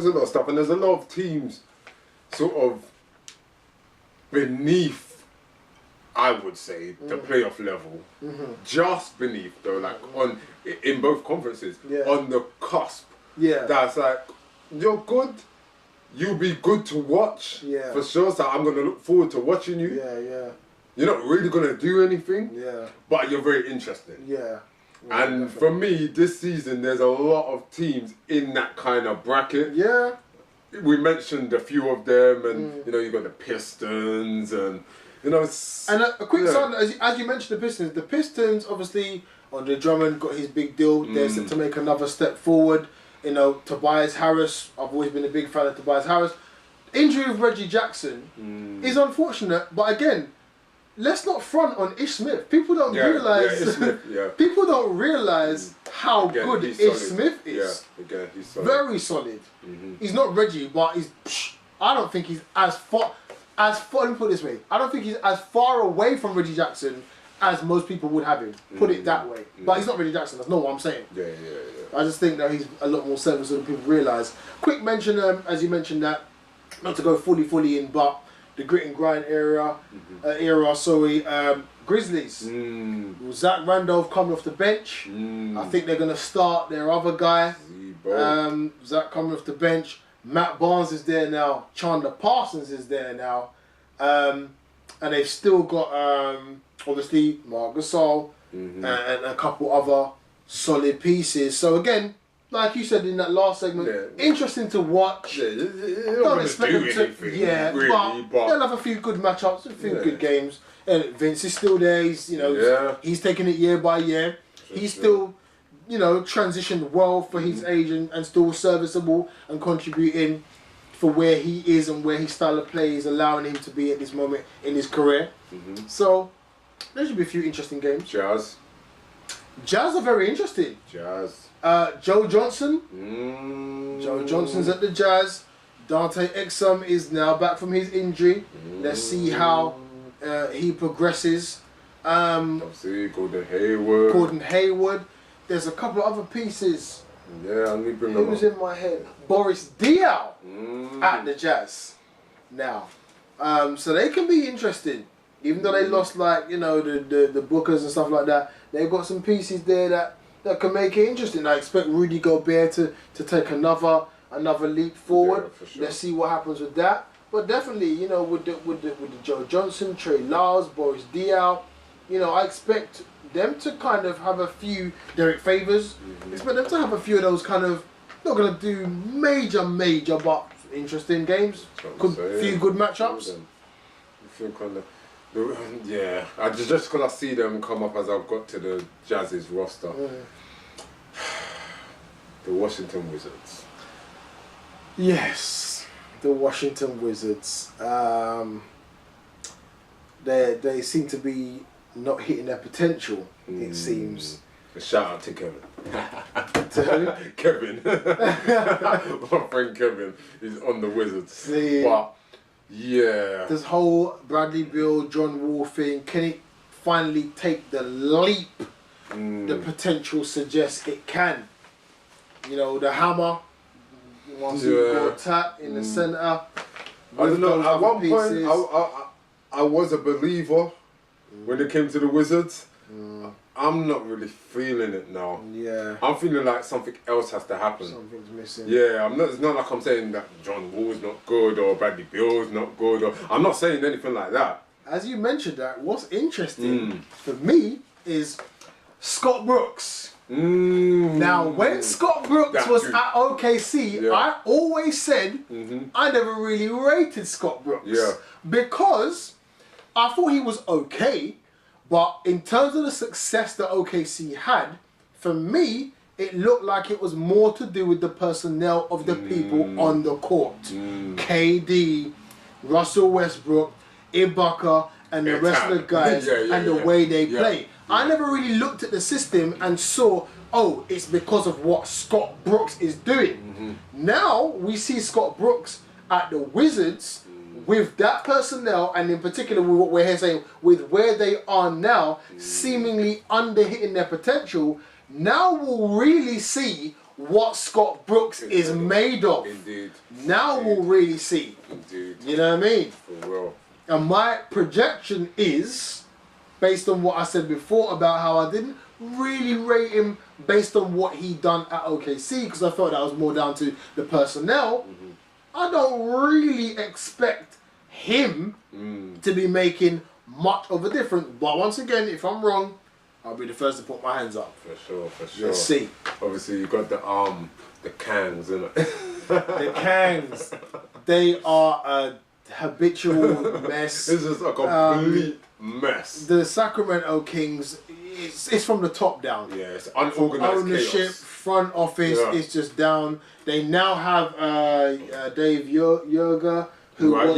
there's a lot of stuff, and there's a lot of teams sort of beneath, I would say, the playoff level, just beneath though, like in both conferences, on the cusp. Yeah, that's like, you're good. You'll be good to watch, for sure. So I'm gonna look forward to watching you. Yeah. You're not really gonna do anything. Yeah. But you're very interesting. Yeah. And definitely. For me, this season, there's a lot of teams in that kind of bracket. Yeah. We mentioned a few of them, and you know, you got the Pistons, and you know. And a quick side, as you mentioned, the Pistons, obviously, Andre Drummond got his big deal. They're set to make another step forward. You know, Tobias Harris, I've always been a big fan of Tobias Harris. Injury of Reggie Jackson is unfortunate, but again, let's not front on Ish Smith. People don't realise. People don't realise how good Ish Smith is. Yeah, again, he's solid. Very solid. He's not Reggie, but I don't think he's as far. Let me put it this way: I don't think he's as far away from Reggie Jackson as most people would have him. Put it that way. But he's not Reggie Jackson. That's not what I'm saying. Yeah. I just think that he's a lot more serviceable than people realise. Quick mention, as you mentioned, that not to go fully in, but the grit and grind era. Grizzlies. Zach Randolph coming off the bench. I think they're going to start their other guy. Zach coming off the bench. Matt Barnes is there now. Chandler Parsons is there now. And they've still got, obviously, Marc Gasol and a couple other solid pieces. So again, like you said in that last segment, interesting to watch. Don't expect them to, really, but they'll have a few good matchups, a few good games. And Vince is still there. He's he's taking it year by year. He's still transitioned well for his age and still serviceable and contributing for where he is and where his style of play is allowing him to be at this moment in his career. So there should be a few interesting games. Jazz are very interesting. Joe Johnson. Joe Johnson's at the Jazz. Dante Exum is now back from his injury. Let's see how he progresses. Obviously, Gordon Hayward. There's a couple of other pieces. Yeah, let me bring them up. Who's in my head? Boris Diaw at the Jazz now. So they can be interesting. Even though they lost, like, the Bookers and stuff like that, they've got some pieces there that can make it interesting. I expect Rudy Gobert to take another leap forward. Yeah, sure. Let's see what happens with that. But definitely, with the Joe Johnson, Trey Lyles, Boris Diaw, I expect them to kind of have a few Derek Favors. Expect them to have a few of those kind of, not going to do major, but interesting games. Few good matchups. I just because I see them come up as I've got to the Jazz's roster. The Washington Wizards. Yes, the Washington Wizards. They seem to be not hitting their potential. It seems. A shout out to Kevin. To who? Kevin. My friend Kevin is on the Wizards. But this whole Bradley Beal, John Wall thing, can it finally take the leap the potential suggests it can? The hammer, once you got tapped in the centre. I don't know, at one point I was a believer when it came to the Wizards. I'm not really feeling it now. Yeah. I'm feeling like something else has to happen. Something's missing. Yeah, it's not like I'm saying that John Wall's not good or Bradley Beal's not good. I'm not saying anything like that. As you mentioned that, what's interesting for me is Scott Brooks. Now, when Scott Brooks was at OKC, I always said I never really rated Scott Brooks. Yeah. Because I thought he was okay. But in terms of the success that OKC had, for me, it looked like it was more to do with the personnel of the people on the court. KD, Russell Westbrook, Ibaka, and the rest of the guys, and the way they play. I never really looked at the system and saw, it's because of what Scott Brooks is doing. Now, we see Scott Brooks at the Wizards, with that personnel, and in particular with what we're here saying, with where they are now, seemingly under-hitting their potential, now we'll really see what Scott Brooks is made of. Indeed. Now we'll really see. Indeed. You know what I mean? For real. And my projection is, based on what I said before about how I didn't really rate him based on what he done at OKC, because I felt that was more down to the personnel. I don't really expect him to be making much of a difference. But once again, if I'm wrong, I'll be the first to put my hands up. For sure, for sure. Let's see. Obviously, you got the Kangs, innit? The Kangs, they are a habitual mess. It's just a complete mess. The Sacramento Kings, it's from the top down. Yeah, it's unorganized ownership, chaos. Front office, it's just down. They now have Dave Yerger, who was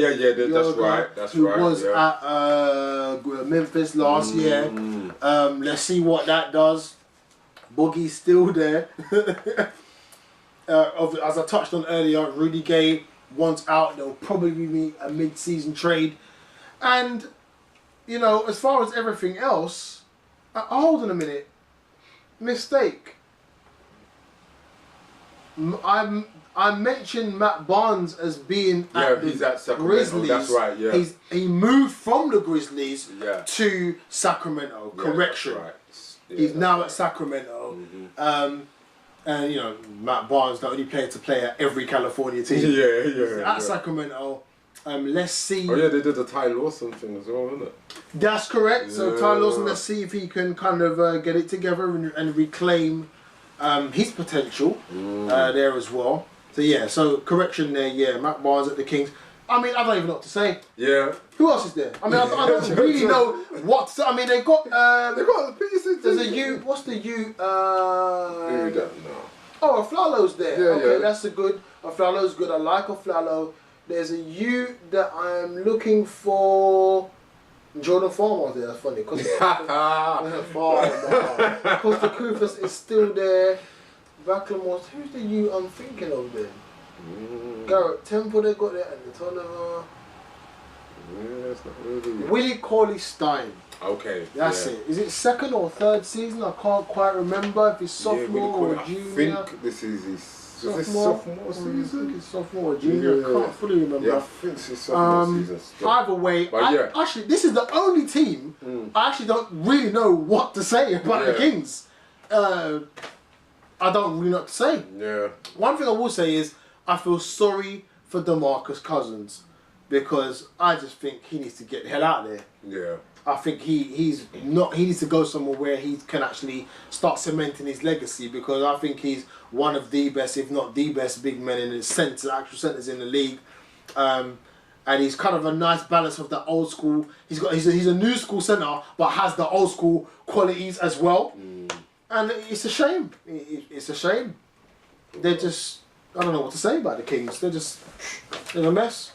at Memphis last year. Let's see what that does. Boogie's still there. As I touched on earlier, Rudy Gay wants out. There'll probably be a mid-season trade. And, you know, as far as everything else, hold on a minute. Mistake. I mentioned Matt Barnes as being he's at Sacramento. Grizzlies. That's right. Yeah, he moved from the Grizzlies to Sacramento. Correction. That's right. Yeah, he's now at Sacramento. And you know, Matt Barnes, the only player to play at every California team. He's at Sacramento. Let's see. Oh yeah, they did the Ty Lawson thing as well, isn't it? That's correct. So Ty Lawson, let's see if he can kind of get it together and reclaim his potential there as well. So yeah, so correction there. Yeah, Matt Barnes at the Kings. I mean, I don't even know what to say. Yeah. Who else is there? I mean, I don't really know what to say. I mean, they got the pieces. There's a U. What's the U? You don't know. Oh, Aflalo's there. Yeah, that's a good. Aflalo's good. I like Aflalo. There's a U that I'm looking for. Jordan Farmer's there. That's funny. Because Costa Kufas is still there. Backlamore. Who's the U I'm thinking of there? Garrett Temple they got there and the Tolliver. That's not really. Willie Cauley-Stein. Okay. That's it. Is it second or third season? I can't quite remember if it's sophomore or junior. I think this is his sophomore season. I think it's sophomore or junior. I can't fully remember. Yeah, I think it's sophomore season. Either way, actually, this is the only team I actually don't really know what to say about the Kings. I don't really know what to say. Yeah. One thing I will say is I feel sorry for DeMarcus Cousins because I just think he needs to get the hell out of there. Yeah. I think he needs to go somewhere where he can actually start cementing his legacy because I think he's one of the best, if not the best, big men in the actual centers in the league. And he's kind of a nice balance of the old school. He's a new school center, but has the old school qualities as well. And it's a shame. It's a shame. They're just, I don't know what to say about the Kings. They're a mess.